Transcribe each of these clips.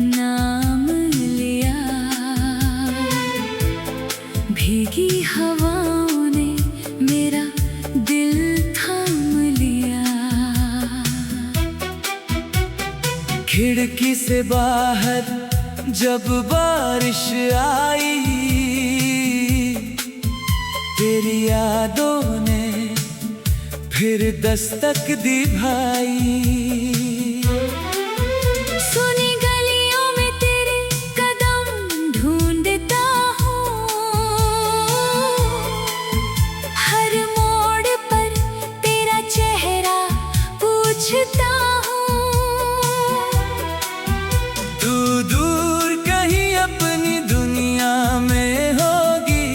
नाम लिया। भीगी हवाओं ने मेरा दिल थाम लिया। खिड़की से बाहर जब बारिश आई, तेरी यादों ने फिर दस्तक दी भाई। सुनी गलियों में तेरे कदम ढूंढता हूँ, हर मोड़ पर तेरा चेहरा पूछता हूँ। तू दूर कहीं अपनी दुनिया में होगी,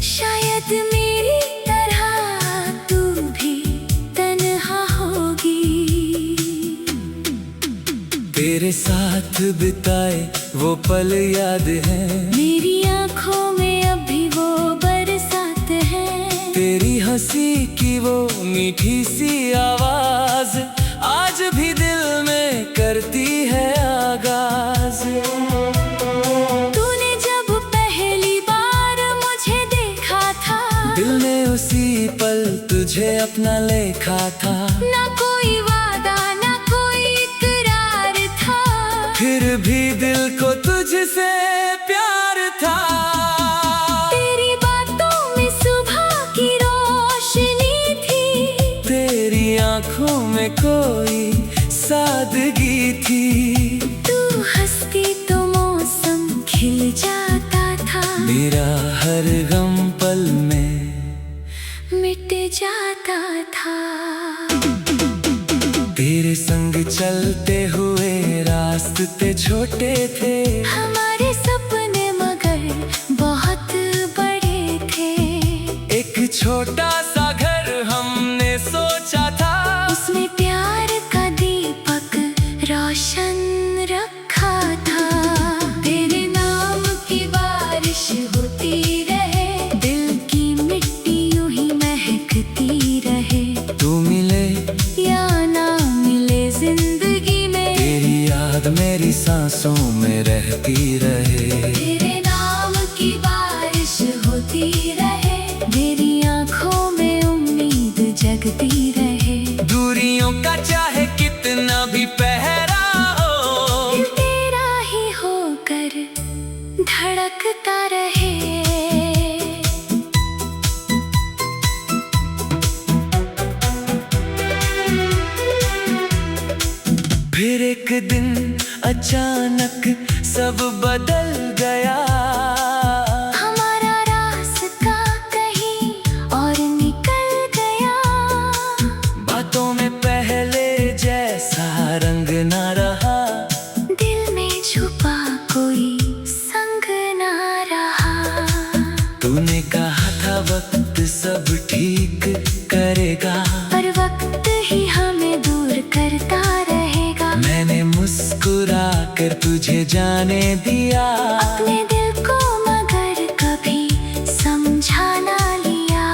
शायद मेरी तरह तू भी तन्हा होगी। तेरे साथ बिताए वो पल याद हैं, मेरी आँखों में अभी वो बरसात है। तेरी हंसी की वो मीठी सी आवाज आज भी दिल में करती है आगाज। तूने जब पहली बार मुझे देखा था, दिल ने उसी पल तुझे अपना लेखा था। ना कोई वादा ना कोई इकरार था, फिर भी दिल को तुझसे प्यार था। तेरी बातों में सुबह की रोशनी थी, तेरी आंखों में कोई सादगी थी। तू हंसती तो मौसम खिल जाता था, मेरा हर गम पल में मिट जाता था। तेरे संग चलते हुए रास्ते छोटे थे, हमारे सपने मगर बहुत बड़े थे। एक छोटा सा घर हमने सोचा था, उसमें प्यार का दीपक रोशन रखा था। तेरे नाम की बारिश होती रहे, दिल की मिट्टी यूं ही महकती रहे। तू मिले या ना मिले जिंदगी में, तेरी याद मेरी सांसों में रहती रहे। तेरे नाम की बारिश होती रहे, मेरी आँखों में उम्मीद जगती रहे। दूरियों का चाहे कितना भी पहरा हो, दिल तेरा ही होकर धड़कता रहे। फिर एक दिन अचानक सब बदल गया। हमारा रास्ता कहीं और निकल गया, बातों में पहले जैसा रंग ना रहा, दिल में छुपा कोई संग ना रहा। तूने कहा था वक्त सब ठीक करेगा, पर वक्त ही हमें दूर करता रहेगा। मैंने मुस्कुरा कर तुझे जाने दिया, अपने दिल को मगर कभी समझा ना लिया।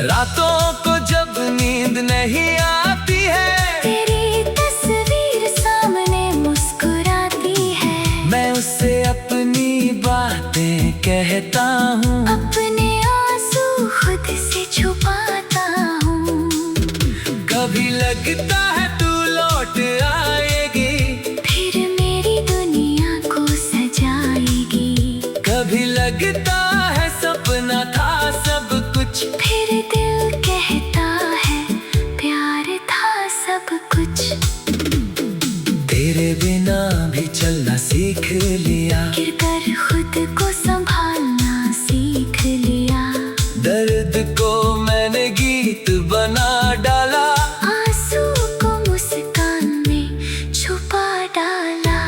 रातों को जब नींद नहीं आती है, तेरी तस्वीर सामने मुस्कुराती है। मैं उससे अपनी बातें कहता हूँ, अपने आंसू खुद से छुपाता हूँ। कभी लगता है तू लौट आएगी, फिर मेरी दुनिया को सजाएगी। कभी लगता है सपना था सब कुछ, फिर दिल कहता है प्यार था सब कुछ। तेरे बिना भी चलना सीख लिया, गिरकर खुद को संभालना सीख लिया। दर्द को मैंने गीत बना डाला, आंसू को मुस्कान में छुपा डाला।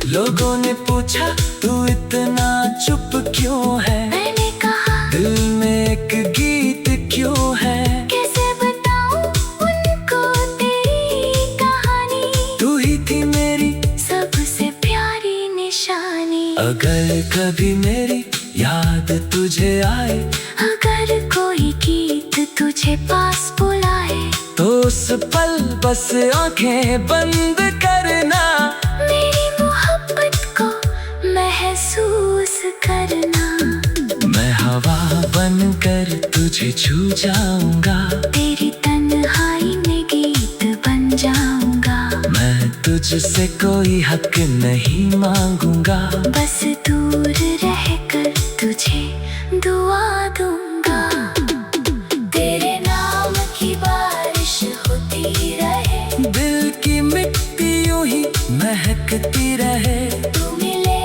लोगों ने पूछा तू इतना चुप क्यों है, मैंने कहा दिल में एक गीत क्यों है। कैसे बताऊं उनको तेरी कहानी, तू ही थी मेरी सबसे प्यारी निशानी। अगर कभी मेरी याद तुझे आए, अगर कोई गीत तुझे पास बुलाए, तो उस पल बस आंखें बंद करना, मेरी मोहब्बत को महसूस करना। मैं हवा बनकर तुझे छू जाऊंगा, तेरी तन्हाई में गीत बन जाऊंगा। मैं तुझसे कोई हक नहीं मांगूंगा, बस दूर रहकर तुझे दुआ दूंगा। तेरे नाम की बारिश होती रहे, दिल की मिट्टी यूं ही महकती रहे। तू मिले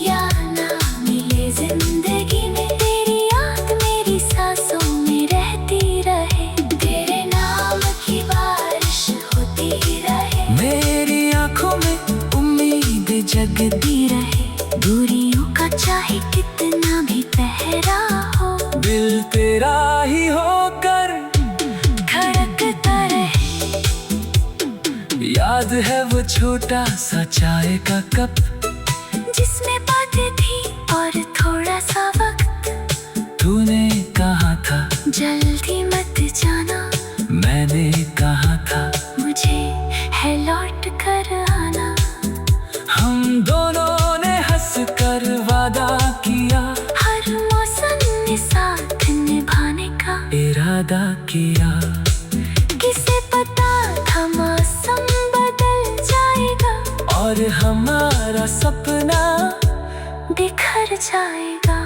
या ना मिले जिंदगी में, तेरी याद मेरी सांसों में रहती रहे। तेरे नाम की बारिश होती रहे, मेरी आंखों में उम्मीद जगती रहे। दूरियों का चाहे कितना भी पहरा हो, दिल तेरा ही होकर धड़कता रहे। याद है वो छोटा सा चाय का कप, जिसमें बातें थी और थोड़ा सा वक्त। तूने कहा था जल्दी मत जाना, मैंने कहा था मुझे है लौट कर आना। हम दोनों ने हंस कर वादा किया, हर मौसम में साथ निभाने का इरादा किया। किसे पता था मौसम बदल जाएगा, और हमारा सपना बिखर जाएगा।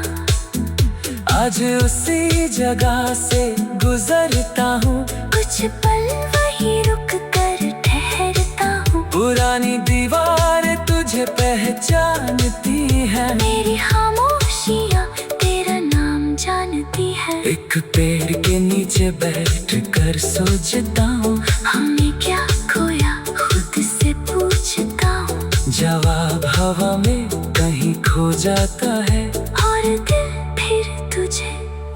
आज उसी जगह से गुजरता हूँ, कुछ पल वही रुक कर ठहरता हूँ। पुरानी दीवार तुझे पहचानती है, मेरी खामोशियाँ तेरा नाम जानती है। एक पेड़ के नीचे बैठ कर सोचता हूँ, हमने क्या खोया खुद से पूछता हूँ। जवाब हवा में कहीं खो जाता है, और दिल फिर तुझे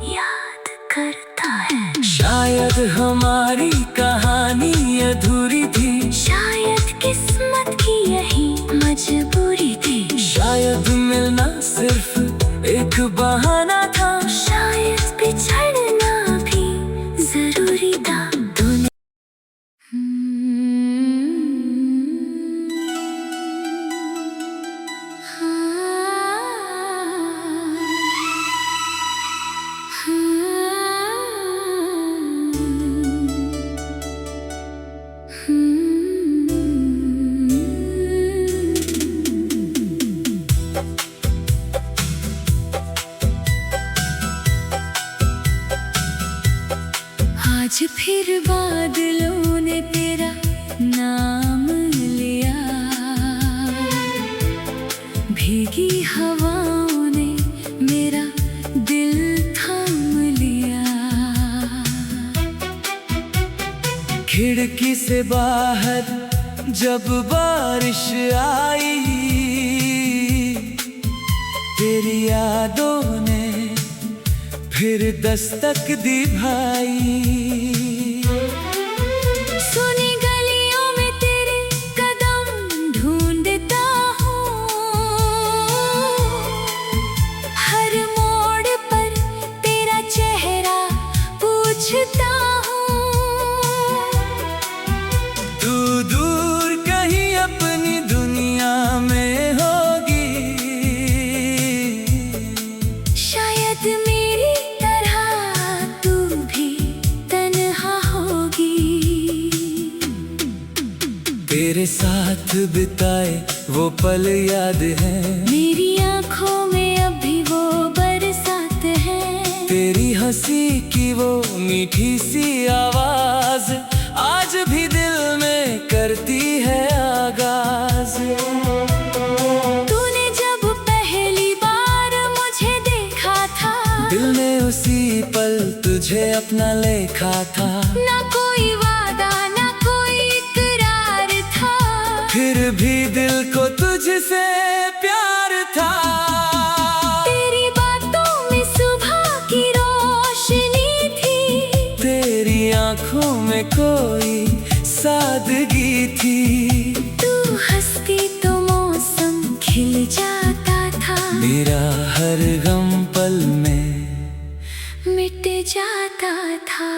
याद करता है। शायद हमारी कहानी अधूरी थी, शायद किस्मत की यही मजबूरी थी। शायद मिलना सिर्फ एक बहाना था, शायद बिछड़ना भी जरूरी था। तूने आज फिर बादलों ने तेरा नाम लिया, भीगी हवाओं ने मेरा दिल थाम लिया। खिड़की से बाहर जब बारिश आई, तेरी यादों ने फिर दस्तक दी भाई। सुनी गलियों में तेरे कदम ढूंढता हूँ, हर मोड़ पर तेरा चेहरा पूछता हूँ। तू दूर कहीं अपनी दुनिया में होगी, शायद मेरी तरह तू भी तन्हा होगी। तेरे साथ बिताए वो पल याद है, मेरी आंखों में अभी वो बरसात है। तेरी हंसी की वो मीठी सी आवाज आज भी दिल में करती है आगाज। तूने जब पहली बार मुझे देखा था, दिल ने उसी पल तुझे अपना लेखा था, ना कोई वादा ना कोई इकरार था, फिर भी दिल को तुझसे प्यार था। तेरी बातों में सुबह की रोशनी थी, तेरी आंखों में कोई सादगी थी। तू हंसती तो मौसम खिल जाता था, मेरा हर गम पल में मिट जाता था।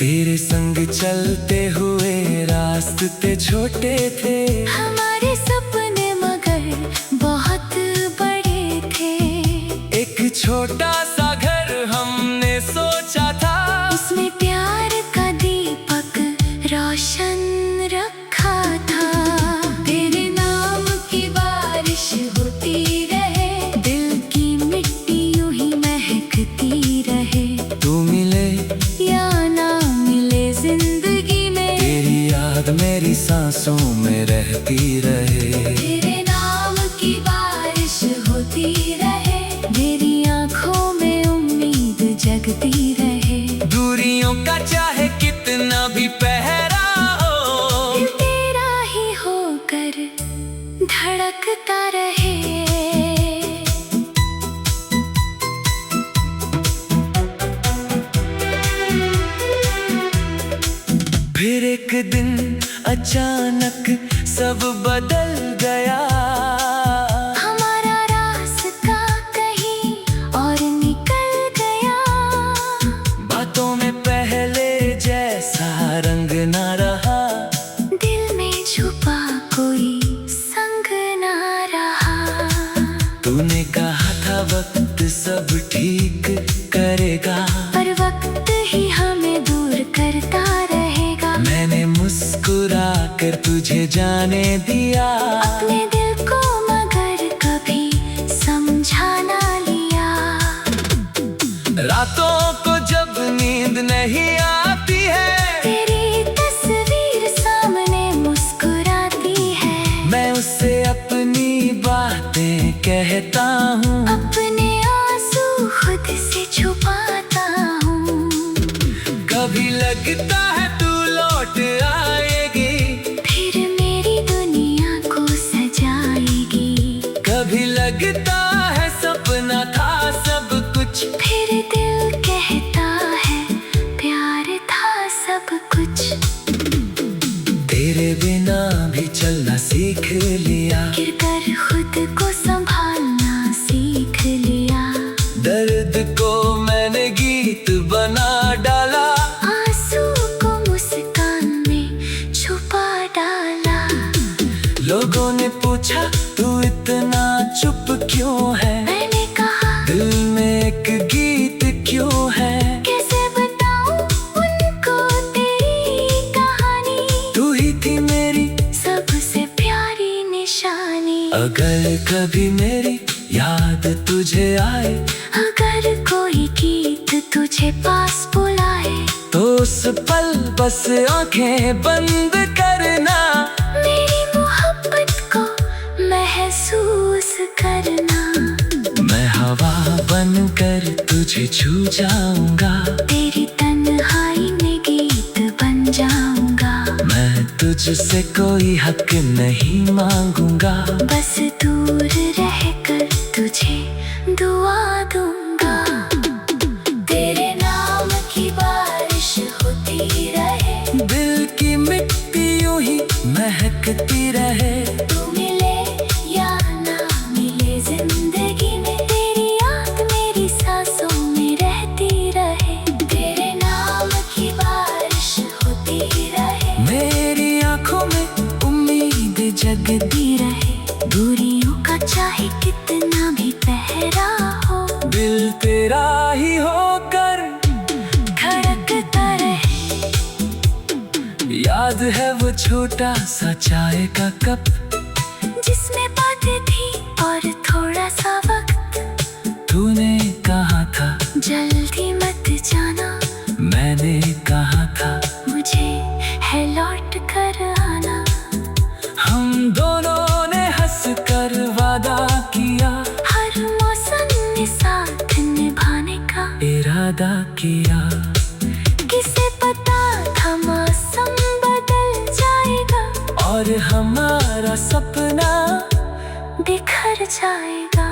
तेरे संग चलते हुए रास्ते छोटे थे, हमारे सपने मगर बहुत बड़े थे। एक छोटा सा घर हमने सोचा था, उसमें प्यार का दीपक रोशन रखा था। तेरे नाम की बारिश होती रहे, दिल की मिट्टी यूं ही महकती रहे। तू मिले या ना मिले जिंदगी में, तेरी याद मेरी सांसों में रहती रहे। तेरे नाम की बारिश होती रहे, मेरी आँखों में उम्मीद जगती रहे। दूरियों का चाहे कितना भी पहरा हो, दिल तेरा ही होकर धड़कता रहे। फिर एक दिन अचानक सब बदल गया, हमारा रास्ता कहीं और निकल गया। बातों में पहले जैसा रंग ना रहा, दिल में छुपा कोई संग ना रहा। तूने कहा था वक्त सब ठीक करेगा, पर वक्त ही हमें दूर करता रहेगा। मैंने मुस्कुरा कर तुझे जाने दिया, अपने दिल को मगर कभी समझा ना लिया। रातों को जब नींद नहीं आती है, तेरी तस्वीर सामने मुस्कुराती है। मैं उससे अपनी बातें कहता हूँ, अपने आंसू खुद से छुपाता हूँ। कभी लगता है तू लौट आएगी, फिर मेरी दुनिया को सजाएगी। कभी लगता है सपना था सब कुछ, फिर दिल कहता है प्यार था सब कुछ। तेरे बिना भी चलना सीख लिया, गिरकर खुद को संभालना सीख लिया। दर्द को मैंने गीत बना डाला, आंसू को मुस्कान में छुपा डाला। लोगों ने पूछा तू इतना चुप क्यों है, मैंने कहा दिल में एक गीत क्यों है। कैसे बताऊं उनको तेरी कहानी, तू ही थी मेरी सबसे प्यारी निशानी। अगर कभी मेरी याद तुझे आए, अगर कोई गीत तुझे पास बुलाए, तो उस पल बस आंखें बंद करना, मेरी मोहब्बत को महसूस करना। मैं हवा बनकर तुझे छू जाऊंगा, तेरी तन्हाई में गीत बन जाऊंगा। मैं तुझसे कोई हक नहीं मांगूंगा, बस दूर रहकर तुझे दुआ दूंगा। तेरे नाम की बारिश होती रहे, दिल की मिट्टी यूं ही महकती रहे। तू मिले या ना मिले जिंदगी में, तेरी याद मेरी सांसों में रहती रहे। तेरे नाम की बारिश होती रहे, मेरी आंखों में उम्मीद जगती रहे। दूरियों का चाहे कितना भी पहरा हो, दिल तेरा ही होकर धड़कता रहे। याद है वो छोटा सा चाय का कप, जिसमें बातें थी और थोड़ा सा वक्त। तूने कहा था जल्दी मत जाना, मैंने कहा था मुझे है लौट कर आना। हम दोनों ने हंस कर वादा किया, हर मौसम में साथ निभाने का इरादा किया। किसे पता था मौसम बदल जाएगा, और हमारा सपना बिखर जाएगा।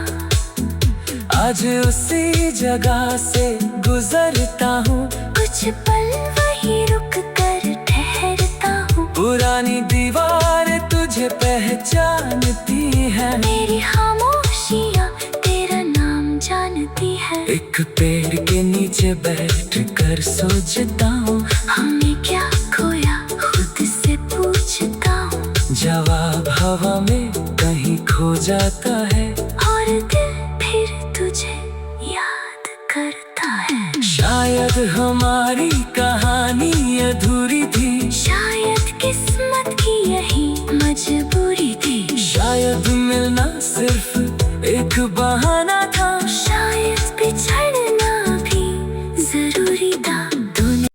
आज उसी जगह से गुजरता हूँ, कुछ पल वही रुक कर ठहरता हूँ। पुरानी दीवार तुझे पहचानती है, मेरी खामोशियाँ तेरा नाम जानती है। एक पेड़ के नीचे बैठ कर सोचता हूँ, हम जाता है और दिल फिर तुझे याद करता है। शायद हमारी कहानी अधूरी थी, शायद किस्मत की यही मजबूरी थी, शायद मिलना सिर्फ एक बहाना था, शायद बिछड़ना भी जरूरी था। दोनों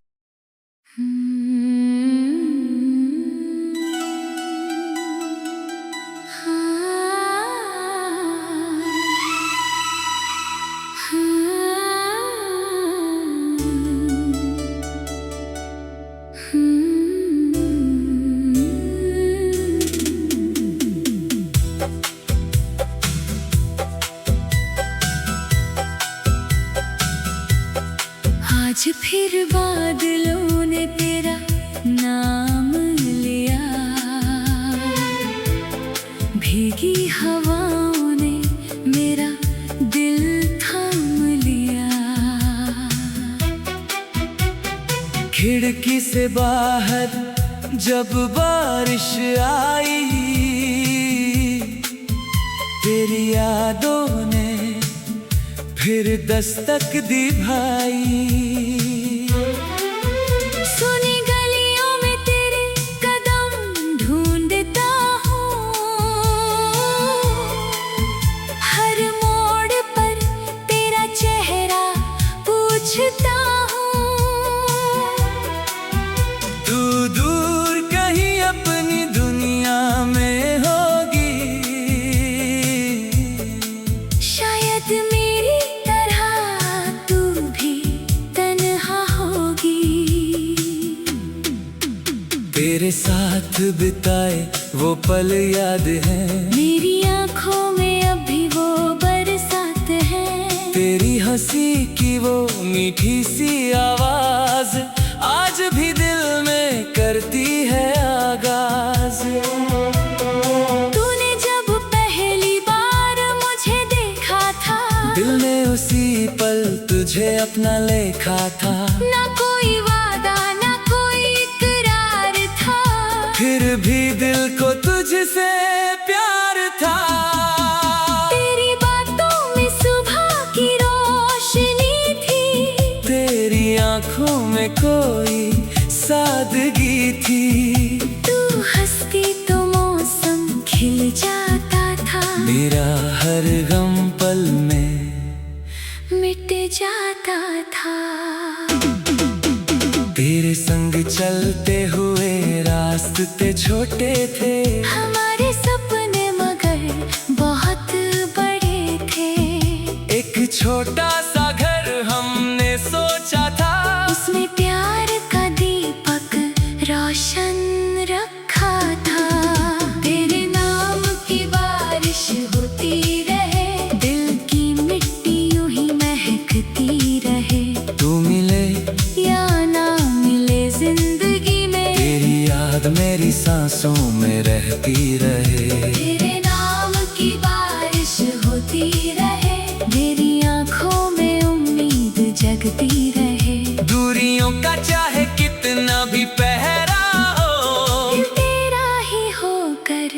आज फिर बादलों ने तेरा नाम लिया, भीगी हवाओं ने मेरा दिल थाम लिया। खिड़की से बाहर जब बारिश आई, तेरी यादों ने फिर दस्तक दी भाई। सुनी गलियों में तेरे कदम ढूंढता हूँ, हर मोड़ पर तेरा चेहरा पूछता हूँ। तू दूर कहीं अपनी दुनिया में होगी, शायद मेरी तू भी तन्हा होगी। तेरे साथ बिताए वो पल याद है, मेरी आंखों में अभी वो बरसात है। तेरी हंसी की वो मीठी सी आवाज आज भी दिल में करती है आगाज। तूने जब पहली बार मुझे देखा था, दिल ने उसी पल तुझे अपना लेखा था, ना कोई वादा ना कोई इकरार था, फिर भी दिल को तुझसे प्यार था। तेरी बातों में सुबह की रोशनी थी, तेरी आंखों में कोई सादगी थी। तू हंसती तो मौसम खिल जाता था, मेरा हर गम पल में मिट जाता था। तेरे संग चलते हुए रास्ते छोटे थे, हमारे सपने मगर बहुत बड़े थे। एक छोटा सा घर हमने सोचा था, उसमें प्यार का दीपक रोशन रखा था। तेरे नाम की बारिश होती रहे, दिल की मिट्टी यूं ही महकती रहे। तू मिले या ना मिले जिंदगी में, तेरी याद मेरी सांसों में रहती रहे। तेरे नाम की बारिश होती रहे, मेरी आंखों में उम्मीद जगती रहे। दूरियों का चाहे कितना भी पहरा हो, दिल तेरा ही होकर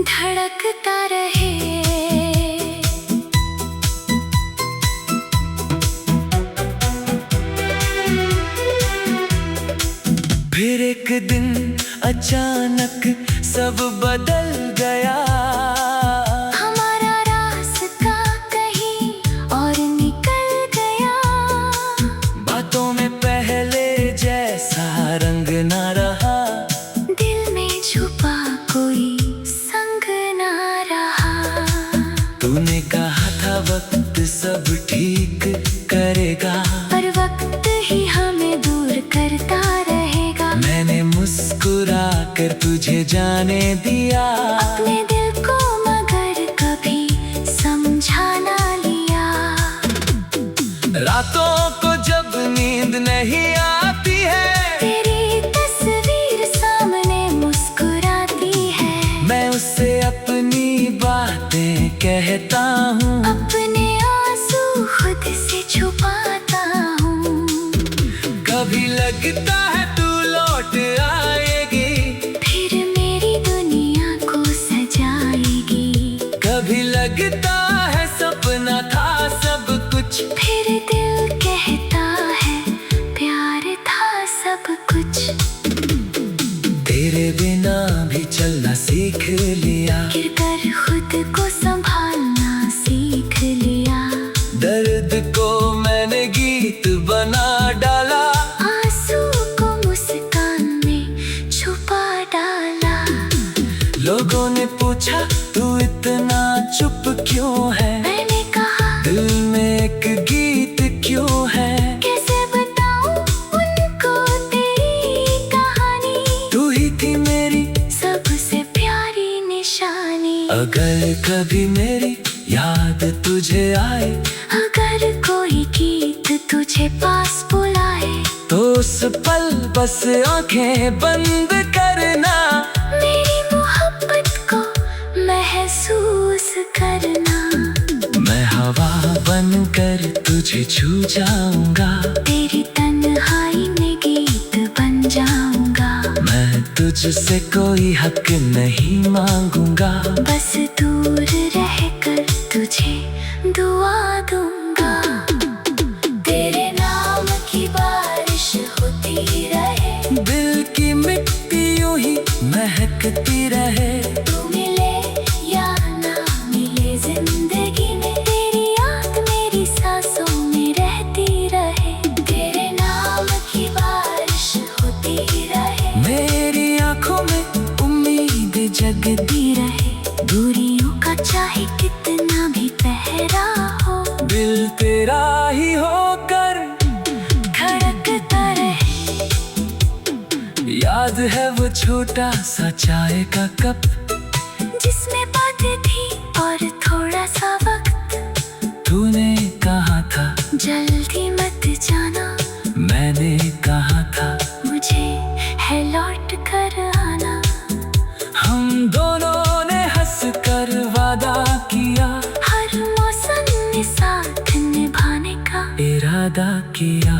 धड़कता रहे। फिर एक दिन अचानक सब बदल गया, हमारा रास्ता कहीं और निकल गया। बातों में पहले जैसा रंग ना रहा, दिल में छुपा कोई संग ना रहा। तूने कहा था वक्त सब ठीक करेगा, पर वक्त ही हमें दूर करता रहेगा। मैंने मुस्कुरा कर तुझे जाने दिया, अपने दिल को मगर कभी समझा ना लिया। रातों को जब नींद नहीं आती है, तेरी तस्वीर सामने मुस्कुराती है। मैं उससे अपनी बातें कहता हूँ, अपने आंसू खुद से छुपाता हूँ। कभी लगता है तू लौट आएगी, फिर मेरी दुनिया को सजा तेरे बिना भी चलना सीख लिया, गिरकर खुद को संभालना सीख लिया। दर्द को मैंने गीत बना डाला, आंसू को मुस्कान में छुपा डाला। लोगों ने पूछा तू इतना चुप क्यों है, मैंने कहा दिल में एक गीत क्यों है। कैसे बताऊं उनको तेरी कहानी, तू ही थी मेरी सबसे प्यारी निशानी। अगर कभी मेरी याद तुझे आए, अगर कोई गीत तुझे पास बुलाए, तो उस पल बस आंखें बंद करना, मेरी मोहब्बत को महसूस करना। मैं हवा बनकर तुझे छू जाऊंगा, तेरी तन्हाई में गीत बन जाऊंगा। मैं तुझसे कोई हक नहीं मांगूंगा, बस दूर रहकर तुझे दुआ दूंगा। तेरे नाम की बारिश होती रहे, दिल की मिट्टी यूं ही महकती रहे। तू मिले या ना मिले जिंदगी में, तेरी याद मेरी सांसों में रहती रहे। तेरे नाम की बारिश होती रहे, मेरी आंखों में उम्मीद जगती रहे। दूरियों का चाहे कितना भी पहरा हो, दिल तेरा ही होकर धड़कता रहे। याद है वो छोटा सा चाय का कप, जिसमें बातें थी और थोड़ा सा वक्त। तूने कहा था जल्दी मत जाना, मैंने कहा था मुझे है लौट कर आना। हम दोनों ने हंस कर वादा किया, हर मौसम में साथ निभाने का इरादा किया।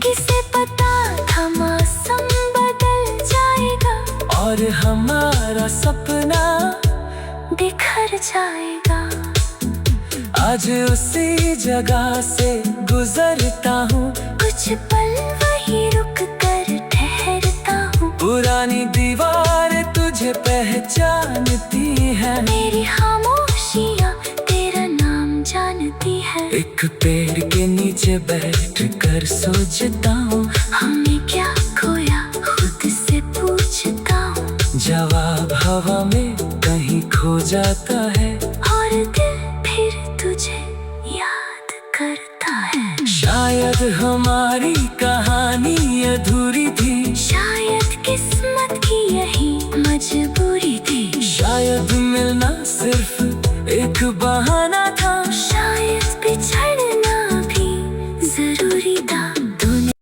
किसे पता था मौसम बदल जाएगा, और हमारा सपना बिखर जाएगा। आज उसी जगह से गुजरता हूँ, कुछ पल वही रुक कर ठहरता हूँ। पुरानी दीवार तुझे पहचानती है, मेरी खामोशियाँ तेरा नाम जानती है। एक पेड़ के नीचे बैठ कर सोचता हूँ, हमने क्या खोया खुद से पूछता हूँ। जवाब हवा में कहीं खो जाता है, और दिल फिर तुझे याद करता है। शायद हमारी कहानी अधूरी थी, शायद किस्मत की यही मजबूरी थी। शायद मिलना सिर्फ एक बहाना था, शायद बिछड़ना भी जरूरी था। तूने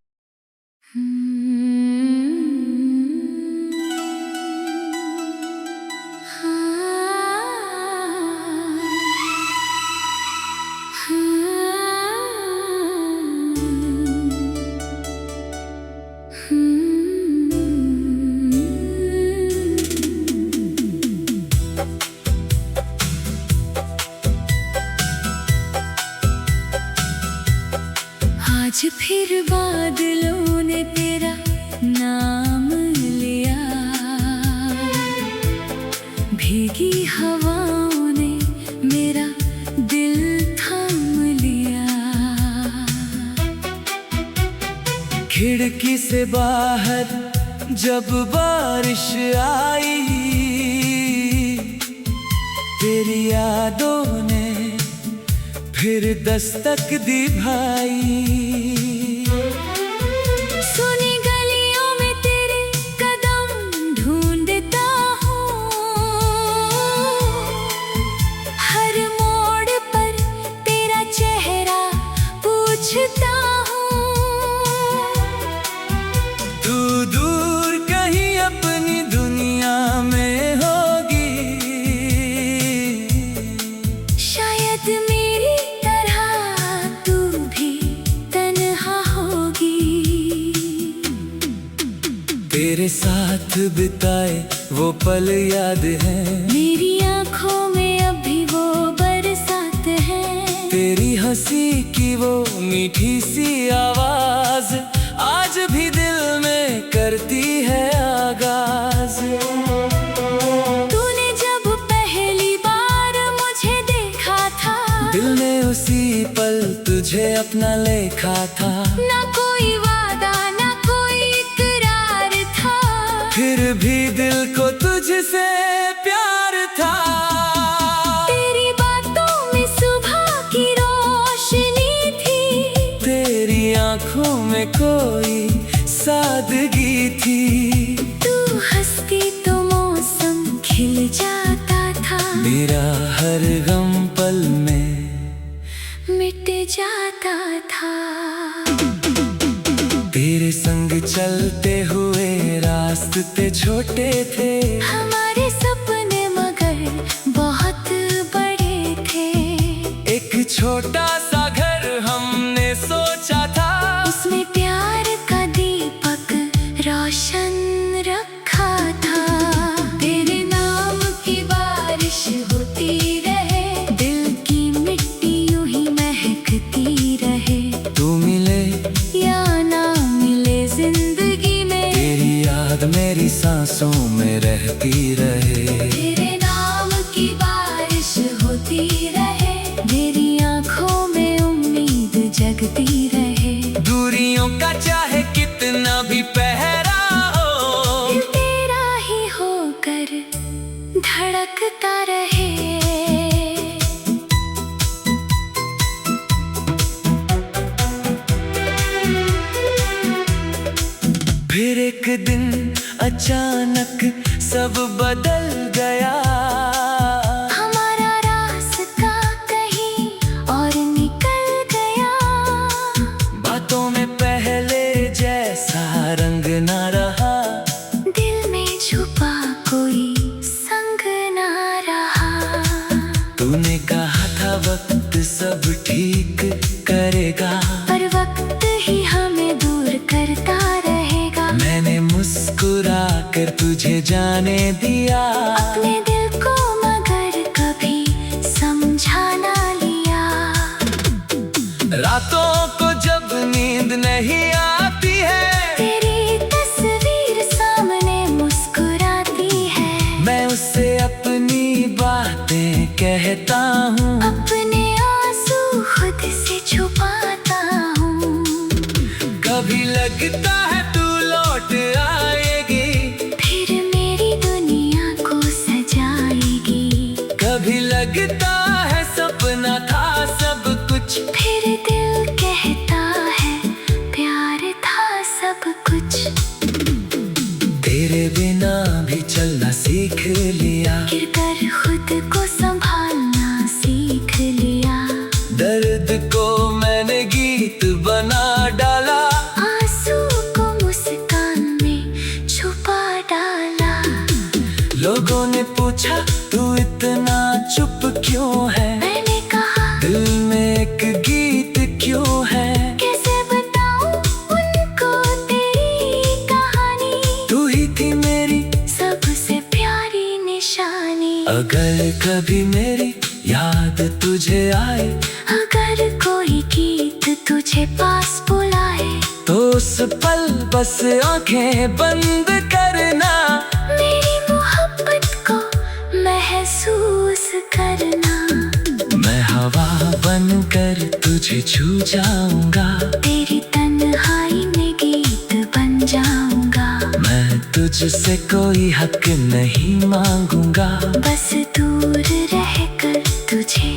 आज फिर बादलों ने तेरा नाम लिया, भीगी हवाओं ने मेरा दिल थाम लिया। खिड़की से बाहर जब बारिश आई, तेरी यादों ने फिर दस्तक दी भाई। सुनी गलियों में तेरे कदम ढूंढता हूँ, हर मोड़ पर तेरा चेहरा पूछता हूँ। तू दूर कहीं अपनी दुनिया में होगी, शायद मेरी तरह तू भी तन्हा होगी। तेरे साथ बिताए वो पल याद है, मेरी आँखों में अभी वो बरसात है। तेरी हंसी की वो मीठी सी आवाज आज भी दिल में करती है आगाज। तूने जब पहली बार मुझे देखा था, दिल ने उसी पल तुझे अपना लेखा था। ना कोई वादा ना कोई इकरार था, फिर भी दिल को तुझसे प्यार था। तेरी बातों में सुबह की रोशनी थी, तेरी आंखों में कोई सादगी थी। तू हंसती तो मौसम खिल जाता था, मेरा हर गम पल में मिट जाता था। तेरे संग चलते हुए रास्ते छोटे थे, हमारे सपने मगर बहुत बड़े थे। एक छोटा सा घर हमने सोचा था, उसमें प्यार का दीपक रोशन रखा था। तेरे नाम की बारिश होती रहे, दिल की मिट्टी यूं ही महकती रहे। तू मिले या ना मिले जिंदगी में, तेरी याद मेरी सांसों में रहती रहे। तेरे नाम की बारिश होती रहे, मेरी आंखों में उम्मीद जगती रहे। दूरियों का चाहे कितना भी पहरा हो, दिल तेरा ही होकर धड़कता रहे। फिर एक दिन अचानक सब बदल गया। हमारा रास्ता कहीं और निकल गया, बातों में पहले जैसा रंग ना रहा। दिल में छुपा कोई संग ना रहा। तूने कहा था वक्त सब ठीक करेगा, पर वक्त ही हमें दूर करता रहेगा। मैंने मुस्कुरा कर तुझे जाने दिया, अपने दिल को मगर कभी समझा ना लिया। रातों को जब नींद नहीं आती है, तेरी तस्वीर सामने मुस्कुराती है। मैं उससे अपनी बातें कहता हूँ, अपने आंसू खुद से छुपाता हूँ। कभी लगता है तू लौट आएगी, फिर मेरी दुनिया को सजाएगी। कभी लगता है सपना था सब कुछ, फिर दिल कहता है प्यार था सब कुछ। तेरे बिना भी चलना सीख लिया, गिरकर खुद को संभालना सीख लिया। दर्द को मैंने गीत बना डाला, आंसू को मुस्कान में छुपा डाला। लोगों ने पूछा तू इतना चुप क्यों है, मैंने कहा दिल में एक गीत क्यों है। कैसे बताऊं उनको तेरी कहानी, तू ही थी मेरी सबसे प्यारी निशानी। अगर कभी मेरी याद तुझे आए, अगर कोई गीत तुझे पास बुलाए, तो उस पल बस आंखें बंद करना, मेरी मोहब्बत को महसूस करना। मैं हवा बनकर तुझे छू जाऊंगा, तेरी तन्हाई में गीत बन जाऊंगा। मैं तुझसे कोई हक नहीं मांगूंगा, बस दूर रहकर तुझे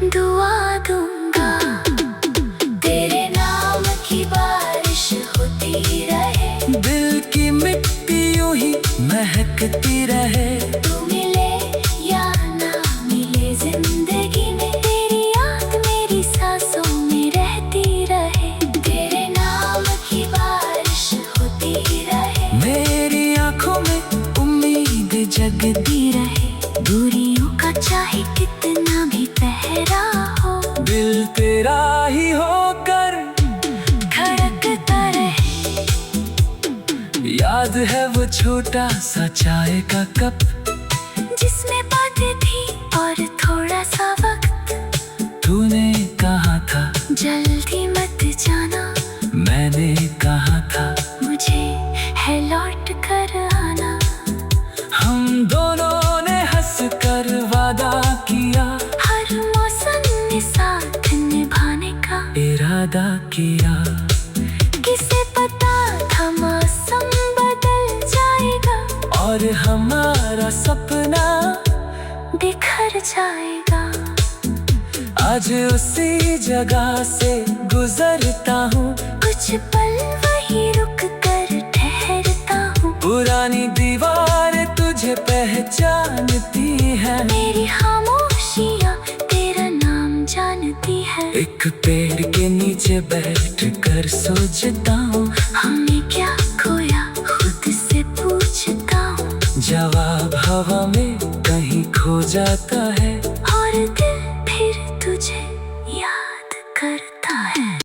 दुआ दूंगा। तेरे नाम की बारिश होती रहे, दिल की मिट्टी यूं ही महकती रहे। तू मिले या ना मिले जिंदगी में, तेरी याद मेरी सांसों में रहती रहे। तेरे नाम की बारिश होती रहे, मेरी आंखों में उम्मीद जगती रहे। दूरियों का चाहे कितना भी पहरा हो, दिल तेरा ही होकर धड़कता रहे। याद है वो छोटा सा चाय का कप, जिसमें बातें थी और थोड़ा सा वक्त। तूने कहा था जल्दी मत जाना, मैंने कहा था मुझे है लौट कर आना। हम दोनों ने हंस कर वादा किया, हर मौसम में साथ निभाने का इरादा किया। किसे पता था मौसम बदल जाएगा, और हमारा सपना बिखर जाएगा। आज उसी जगह से गुजरता हूँ, कुछ पल वही रुक कर ठहरता हूँ। पुरानी दीवार तुझे पहचानती है, मेरी खामोशियाँ तेरा नाम जानती है। एक पेड़ के नीचे बैठ कर सोचता हूँ, हमने क्या खोया खुद से पूछता हूँ। जवाब हवा में कहीं खो जाता है।